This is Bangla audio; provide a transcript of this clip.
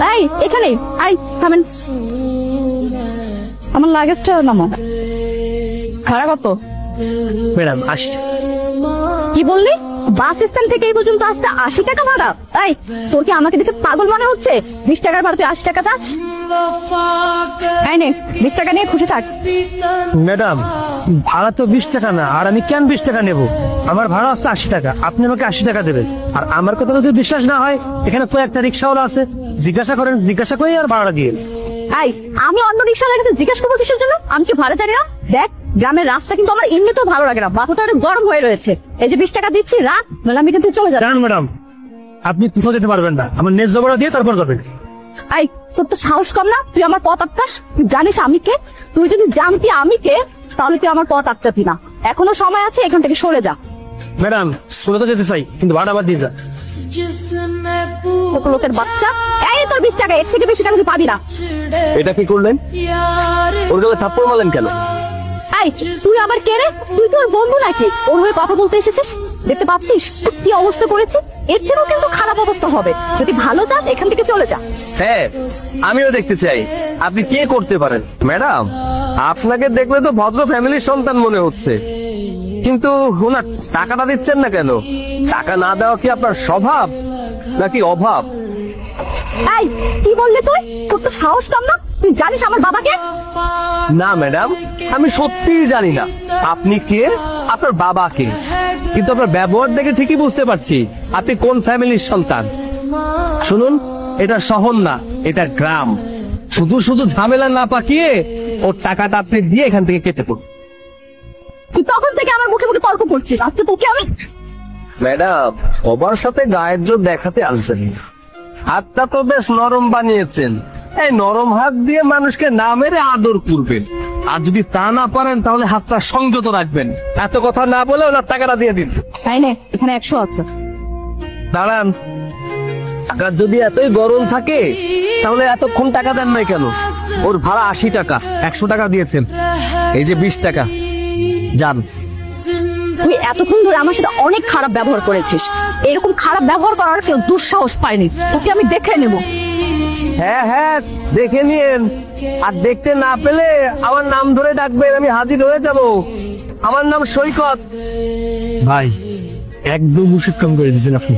এই এখানে আই থামেন, আমার লাগেজটা নামো। ভাড়া কত? ম্যাডাম 80 টাকা। কি বললি? বাস স্ট্যান্ড থেকে এই পর্যন্ত আসতে 80 টাকা ভাড়া? এই তোর কি আমাকে দেখে পাগল মনে হচ্ছে? 20 টাকার ভাড়া তুই 80 টাকা চাস? এই নে 20 টাকা নিয়ে খুশি থাক। ম্যাডাম ভাড়া তো 20 টাকা না, আর আমি কেন 20 টাকা নেব? আমার ভাড়া আছে 80 টাকা, আপনি আমাকে 80 টাকা দেবেন। আর আমার কথা যদি বিশ্বাস না হয়, এখানে কয়েকটা রিক্সাওয়ালা আছে, জিজ্ঞাসা করেন, জিজ্ঞাসা করে আর ভাড়া দিয়ে। এই আমি অন্য রিক্সাওয়ালার কাছে জিজ্ঞাসা করবো কিসের জন্য? আমি কি ভাড়া জানি না? দেখ গ্রামের রাস্তা কিন্তু আমার এমনিতেও ভালো লাগে না, মাথাটা অনেক গরম হয়ে রয়েছে। এই যে 20 টাকা দিচ্ছি রাখ, নাহলে আমি কিন্তু চলে যাবো। জানেন ম্যাডাম, আপনি কোথাও যেতে পারবেন না, আমার ন্যায্য ভাড়া দিয়ে তারপর যাবেন। এই তোর তো সাহস কম না? তুই আমার পথ আটকাস? তুই জানিস আমি কে? তুই যদি জানতি আমি কে তাহলে তুই আমার পথ আটকাতি না। এখনো সময় আছে, এখান থেকে সরে যা। ম্যাডাম শুনে তো যেতে চাই, কিন্তু ভাড়া আবার দিয়ে যা। লোকের বাচ্চা, এই তোর 20 টাকা, এর থেকে বেশি টাকা তুই পাবি না। এটা কি করলেন? ওর গালে থাপ্পড় মারলেন কেন? এই তুই আবার কে রে? তুই তোর বন্ধু নাকি ওর হয়ে কথা বলতে এসেছিস? দেখতে পাচ্ছিস কি অবস্থা করেছে? এর থেকেও কিন্তু খারাপ অবস্থা হবে। যদি ভালো চাস এখান থেকে চলে যা। হ্যাঁ আমিও দেখতে চাই আপনি কে করতে পারেন। ম্যাডাম আপনাকে দেখলে তো ভদ্র ফ্যামিলির সন্তান মনে হচ্ছে, কিন্তু ওনার টাকাটা দিচ্ছেন না কেন? টাকা না দেওয়া কি আপনার স্বভাব নাকি অভাব? এই কি বললি তুই? তোর তো সাহস কম না? তুই জানিস আমার বাবাকে? না ম্যাডাম, আমি সত্যিই জানি না আপনি কে, আপনার বাবা কে, কিন্তু আপনার ব্যবহার দেখে ঠিকই বুঝতে পারছি আপনি কোন ফ্যামিলির সন্তান। শুনুন, এটা শহর না, এটা গ্রাম। শুধু শুধু ঝামেলা না পাকিয়ে ওর টাকাটা আপনি দিয়ে এখান থেকে কেটে পড়ুন। তুই তখন থেকে আমার মুখে মুখে তর্ক করছিস, আজকে তোকে আমি। ম্যাডাম সবার সাথে গায়ের জোর দেখাতে আসবেন না। হাতটা তো বেশ নরম বানিয়েছেন, এই নরম হাত দিয়ে মানুষকে না মেরে আদর করবেন। আর যদি তা না পারেন তাহলে হাতটা সংযত রাখবেন। এত কথা না বলে ওনার টাকাটা দিয়ে দিন। তাই নে, এখানে 100 আছে। দাঁড়ান, টাকা যদি এতই গরম থাকে তাহলে এতক্ষণ টাকা দেন নাই কেন? ওর ভাড়া 80 টাকা, 100 টাকা দিয়েছেন, এই যে 20 টাকা যান। তুই এতক্ষণ ধরে আমার সাথে অনেক খারাপ ব্যবহার করেছিস, এরকম খারাপ ব্যবহার করার কেউ দুঃসাহস পায়নি। তোকে আমি দেখে নেব। হ্যাঁ হ্যাঁ দেখে নিন, আর দেখতে না পেলে আমার নাম ধরে ডাকবেন, আমি হাজির হয়ে যাব। আমার নাম সৈকত। ভাই একদম উচিত কাম করে দিয়েছেন আপনি।